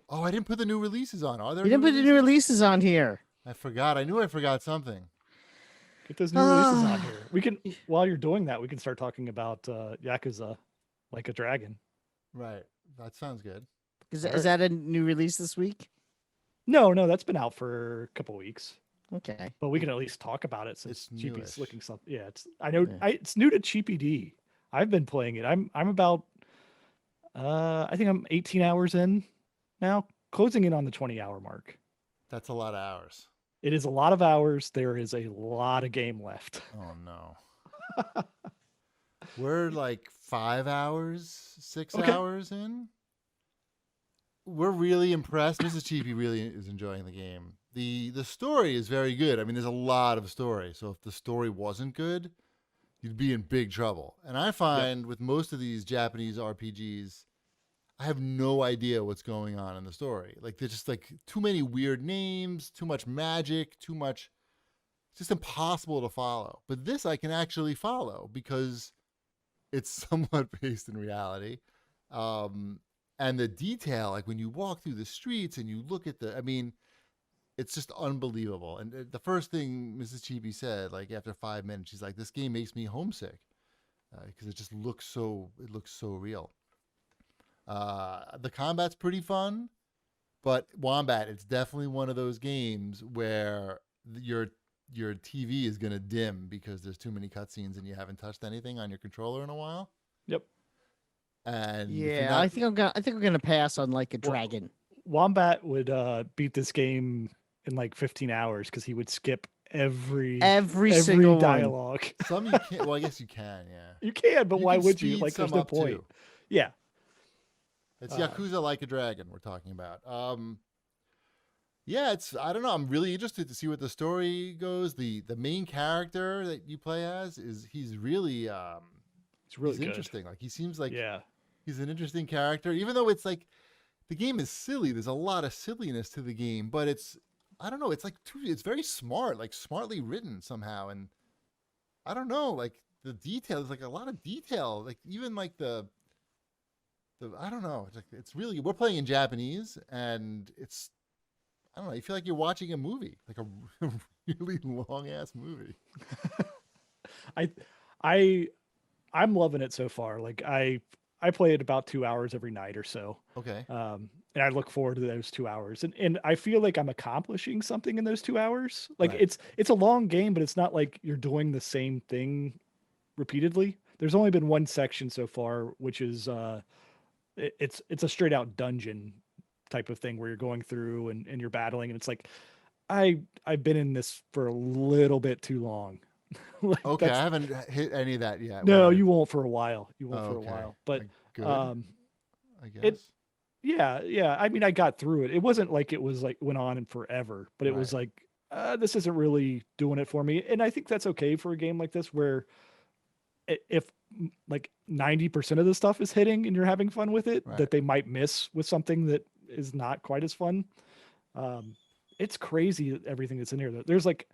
Oh, I didn't put the new releases on. Are there You new didn't put the new releases? releases on here. I forgot. I knew I forgot something. Get those new releases on Ah, here. We can, while you're doing that, we can start talking about Yakuza, like a dragon. Right. That sounds good. is, All is right. that a new release this week? No, that's been out for a couple weeks, Okay. but we can at least talk about it It's since Cheapy's newish. looking something. Yeah, it's I know Yeah. it's new to Cheapy D. I've been playing it. I'm about I think I'm 18 hours in now, closing in on the 20-hour mark. That's a lot of hours. It is a lot of hours. There is a lot of game left. Oh no. We're like 5 hours, six Okay. hours in. We're really impressed. Mrs. Cheapy really is enjoying the game. The story is very good. I mean, there's a lot of story. So if the story wasn't good, you'd be in big trouble. And I Yep. find with most of these Japanese RPGs, I have no idea what's going on in the story. Like there's just like too many weird names, too much magic, too much. It's just impossible to follow. But this I can actually follow because it's somewhat based in reality. Um, and the detail, like when you walk through the streets and you look at I mean, it's just unbelievable. And the first thing Mrs. Chibi said, like after 5 minutes, she's like, "This game makes me homesick because it looks so real." The combat's pretty fun, but Wombat, it's definitely one of those games where your TV is gonna dim because there's too many cutscenes and you haven't touched anything on your controller in a while. Yep. And if you're Yeah, not, I think I'm gonna pass on like a Well, dragon. Wombat would beat this game in like 15 hours because he would skip Every every single one. dialogue. some you can't. Well, I guess you can. Yeah, You can, but you why can would you? speed Like, there's some no up point. too. Yeah. It's Uh, Yakuza Like a Dragon we're talking about. Yeah, it's I don't know. I'm really interested to see what the story goes. The main character that you play as he's really it's really he's good. interesting. Like he seems like Yeah. he's an interesting character, even though it's like the game is silly. There's a lot of silliness to the game, but it's I don't know. It's like it's very smart, like smartly written somehow, and I don't know, like the details, like a lot of detail, like even like the I don't know. It's really we're playing in Japanese, and it's I don't know. You feel like you're watching a movie, like a really long ass movie. I I I'm loving it so far. Like I play it about 2 hours every night or so. Okay, And I look forward to those 2 hours. And I feel like I'm accomplishing something in those 2 hours. Like right. it's a long game, but it's not like you're doing the same thing repeatedly. There's only been one section so far, which is it's a straight out dungeon type of thing where you're going through and you're battling, and it's like I've been in this for a little bit too long. Like Okay, I that's haven't hit any of that yet. no, Where you won't for a while. You oh, won't for a okay, while. But like, good, um I it guess. yeah. I mean, I got through it. It wasn't like it was like went on and forever, but it was Right. like this isn't really doing it for me. And I think that's okay for a game like this where if like 90% of the stuff is hitting and you're having fun with it, Right. that they might miss with something that is not quite as fun. Um, it's crazy everything that's in here. There's like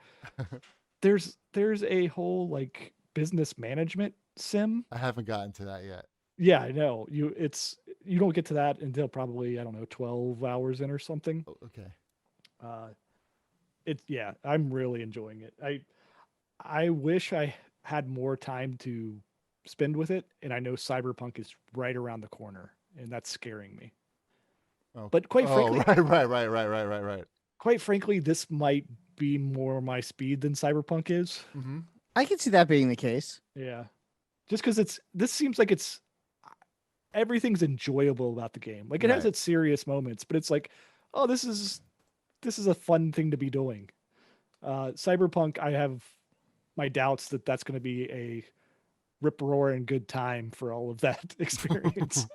there's a whole like business management sim. I haven't gotten to that yet. Yeah, I know. You don't get to that until probably I don't know 12 hours in or something. Okay. Uh, it's yeah, I'm really enjoying it. I wish I had more time to spend with it, and I know Cyberpunk is right around the corner, and that's scaring me. Oh, But quite oh, frankly, right. this might be more my speed than Cyberpunk is. Mm-hmm. I can see that being the case. Yeah, just because this seems like it's everything's enjoyable about the game. Like it has Right. its serious moments, but it's like, oh, this is a fun thing to be doing. Cyberpunk, I have my doubts that that's going to be a rip roaring good time for all of that experience.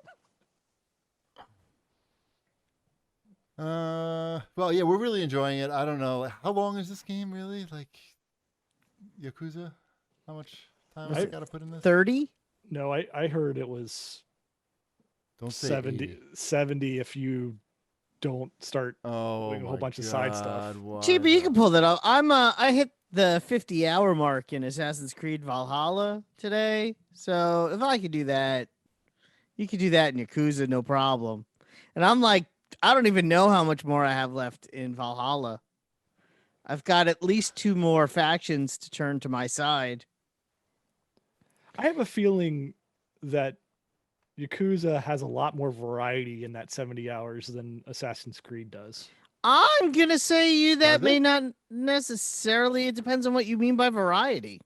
Well, yeah, we're really enjoying it. I don't know how long is this game really? Like Yakuza? How much time Was I I it got to put in this? 30? no, I heard it was Don't say 70, 80. 70 if you don't start Oh doing a whole my bunch of side stuff. god! What? Chibi, you can pull that up. I hit the 50-hour mark in Assassin's Creed Valhalla today. So if I could do that, you could do that in Yakuza, no problem. And I don't even know how much more I have left in Valhalla. I've got at least 2 more factions to turn to my side. I have a feeling that Yakuza has a lot more variety in that 70 hours than Assassin's Creed does. I'm gonna say you that Does may it? not necessarily. It depends on what you mean by variety.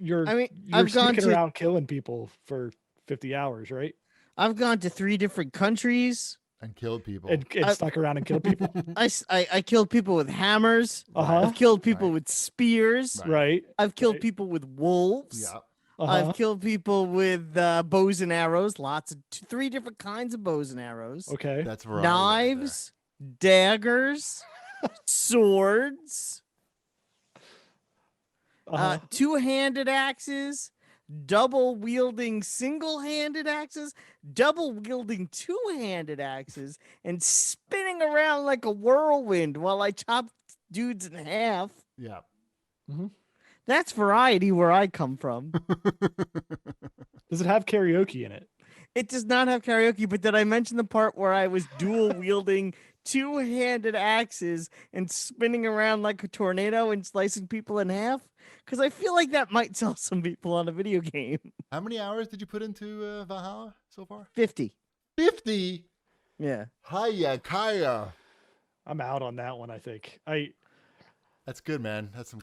You're I mean, you're I've gone sneaking to around killing people for 50 hours, right? I've gone to 3 different countries. And killed people. And snuck around and killed people. I killed people with hammers. Uh-huh. I've killed people Right. with spears. Right. Right. I've killed Right. people with wolves. Yeah. Uh-huh. I've killed people with bows and arrows. Lots of 3 different kinds of bows and arrows. Okay. That's variety. right there. Knives, daggers, swords, Uh-huh. 2-handed axes, double wielding single-handed axes, double wielding 2-handed axes, and spinning around like a whirlwind while I chop dudes in half. Yeah. That's variety where I come from. Does it have karaoke in it? It does not have karaoke, but did I mention the part where I was dual wielding 2-handed axes and spinning around like a tornado and slicing people in half? Because I feel like that might sell some people on a video game. How many hours did you put into Valhalla so far? 50. 50. Yeah. Hiya, Kaya. I'm out on that one, I think. That's good, man. That's some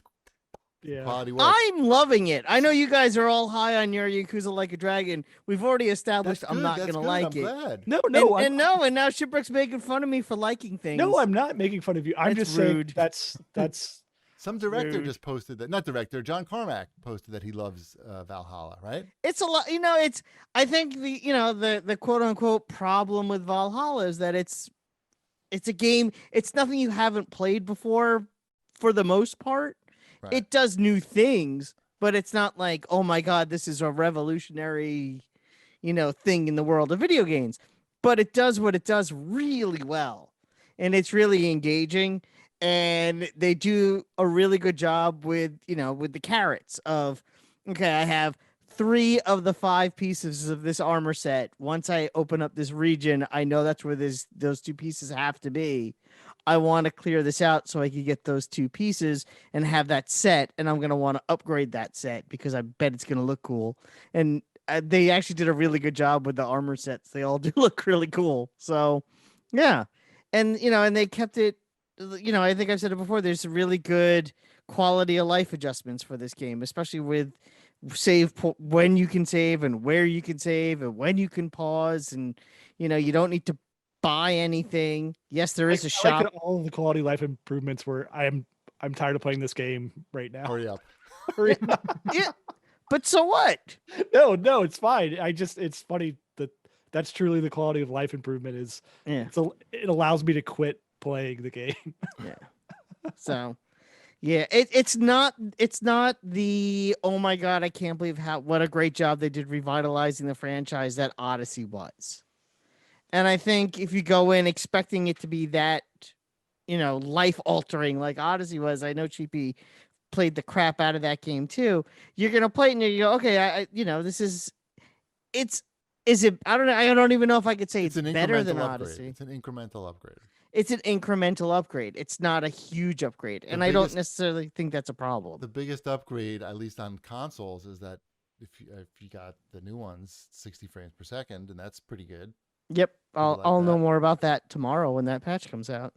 Yeah. quality work. I'm loving it. I know you guys are all high on your Yakuza Like a Dragon. We've already established That's I'm good. not That's going to good. like I'm it. glad. No, And now Shipwreck's making fun of me for liking things. no, I'm not making fun of you. I'm That's just rude. saying that's Some director Rude. just posted that. Not director. John Carmack posted that he loves Valhalla, right? It's a lot, it's I think the quote unquote problem with Valhalla is that it's a game, it's nothing you haven't played before for the most part. Right. It does new things, but it's not like, oh my god, this is a revolutionary thing in the world of video games. But it does what it does really well, and it's really engaging, and they do a really good job with the carrots of, okay, I have 3 of the 5 pieces of this armor set. Once I open up this region, I know that's where those 2 pieces have to be. I want to clear this out so I can get those 2 pieces and have that set, and I'm going to want to upgrade that set because I bet it's going to look cool. And they actually did a really good job with the armor sets. They all do look really cool. So, yeah. And, and they kept it, I think I've said it before, there's really good quality of life adjustments for this game, especially with when you can save and where you can save and when you can pause, and you don't need to buy anything. Yes, there is a I shop. like that all of the quality of life improvements where I'm tired of playing this game right now. Hurry up. Hurry up. Yeah, but so what? No, it's fine. It's funny that that's truly the quality of life improvement is. Yeah. It allows me to quit playing the game. So, yeah, it's not the, oh my god, I can't believe what a great job they did revitalizing the franchise that Odyssey was. And I think if you go in expecting it to be that, life altering like Odyssey was, I know Cheapy played the crap out of that game too. You're gonna play it and you go, okay, this is it? I don't know. I don't even know if I could say it's an better than incremental upgrade. Odyssey. It's an incremental upgrade. It's an incremental upgrade. It's not a huge upgrade, and I don't necessarily think that's a problem. The biggest upgrade, at least on consoles, is that if you got the new ones, 60 frames per second, and that's pretty good. Yep, like I'll know that. more about that tomorrow when that patch comes out.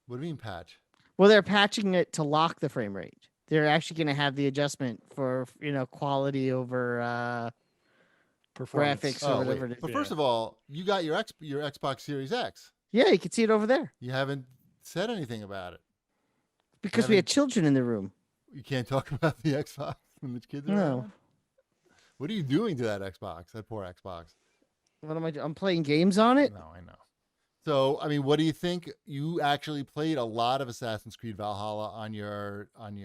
What do you mean patch? Well, they're patching it to lock the frame rate. They're actually going to have the adjustment for quality over Performance. graphics or whatever it is. But first of all, you got your Xbox Series X. Yeah, you can see it over there You haven't said anything about it. because we had children in the room. You can't talk about the Xbox when the kids are No. around? What are you doing to that Xbox? That poor Xbox. What am I doing? I'm playing games on it. No, I know. So, I mean, what do you think? You actually played a lot of Assassin's Creed Valhalla on your One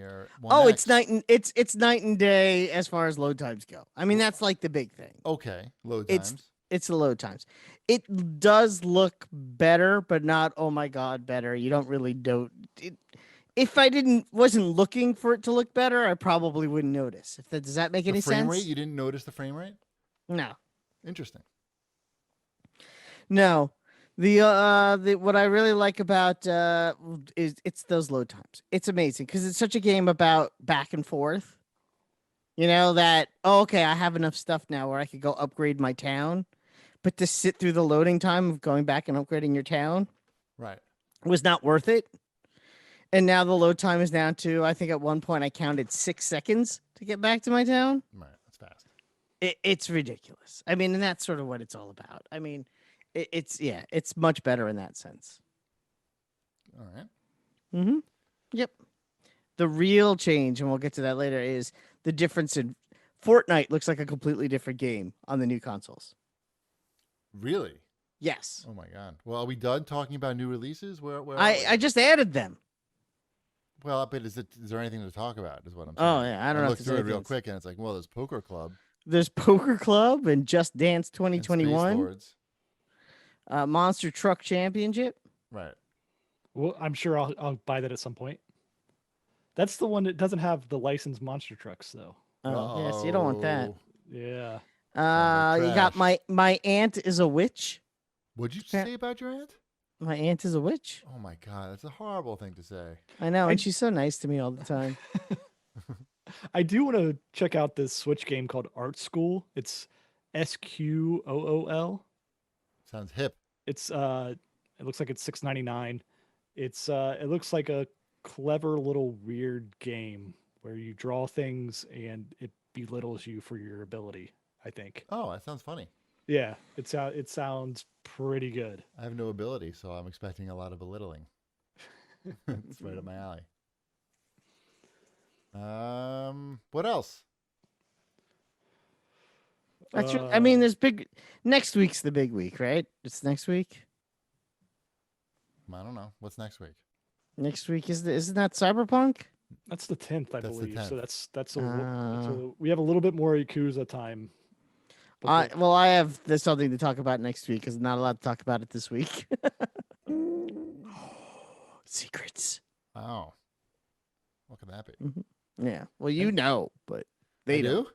Oh, X. it's night and day as far as load times go. I mean, that's like the big thing. Okay, load It's- times. It's the load times. It does look better, but not, oh my god, better. You don't really know. If I wasn't looking for it to look better, I probably wouldn't notice. Does that make any The frame sense? rate? You didn't notice the frame rate? No. Interesting. No. The what I really like about is it's those load times. It's amazing because it's such a game about back and forth. You know that, oh, okay, I have enough stuff now where I could go upgrade my town, but to sit through the loading time of going back and upgrading your town Right. was not worth it. And now the load time is down to, I think at one point I counted 6 seconds to get back to my town. Right. That's fast. It's ridiculous. I mean, and that's sort of what it's all about. I mean, it's much better in that sense. All right. Mm-hmm. Yep. The real change, and we'll get to that later, is the difference in Fortnite looks like a completely different game on the new consoles. Really? Yes. Oh my god. Well, are we done talking about new releases? Where are I we? just added them. Well, but is there anything to talk about? Is what I'm saying. Oh yeah, I don't know. looked If through there's it real anything quick, and it's like, well, there's Poker Club There's Poker Club and Just Dance and Space 2021, Lords. Monster Truck Championship. Right. Well, I'm sure I'll buy that at some point. That's the one that doesn't have the licensed monster trucks, though. Oh yes, you don't want that. Uh-oh. Yeah. Sounds like You got trash. my aunt is a witch. What'd you Yeah. say about your aunt? My aunt is a witch. Oh my god, that's a horrible thing to say. I know, I- and she's so nice to me all the time. I do want to check out this Switch game called Art School. It's SQOOL. Sounds hip. It's it looks like it's $6.99. It looks like a clever little weird game where you draw things and it belittles you for your ability, I think. Oh, that sounds funny. Yeah, it sounds pretty good. I have no ability, so I'm expecting a lot of belittling. It's right up my alley. What else? Actually, I mean, there's big. Next week's the big week, right? It's next week. I don't know. What's next week? Next week isn't that Cyberpunk? That's the 10th, I That's the believe. So 10th. that's we have a little bit more Yakuza time. Well, I have there's something to talk about next week because I'm not allowed to talk about it this week. Secrets. Oh, what could that be? Yeah. Well, you know, but they I don't. do.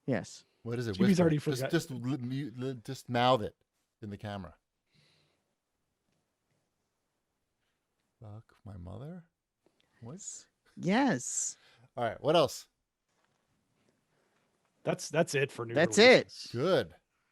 Yes. What is it? Jimmy's Whisper. already Just, forgot. just mouth it in the camera. Fuck my mother. What? Yes. All right. What else? That's it for new That's releases. Good.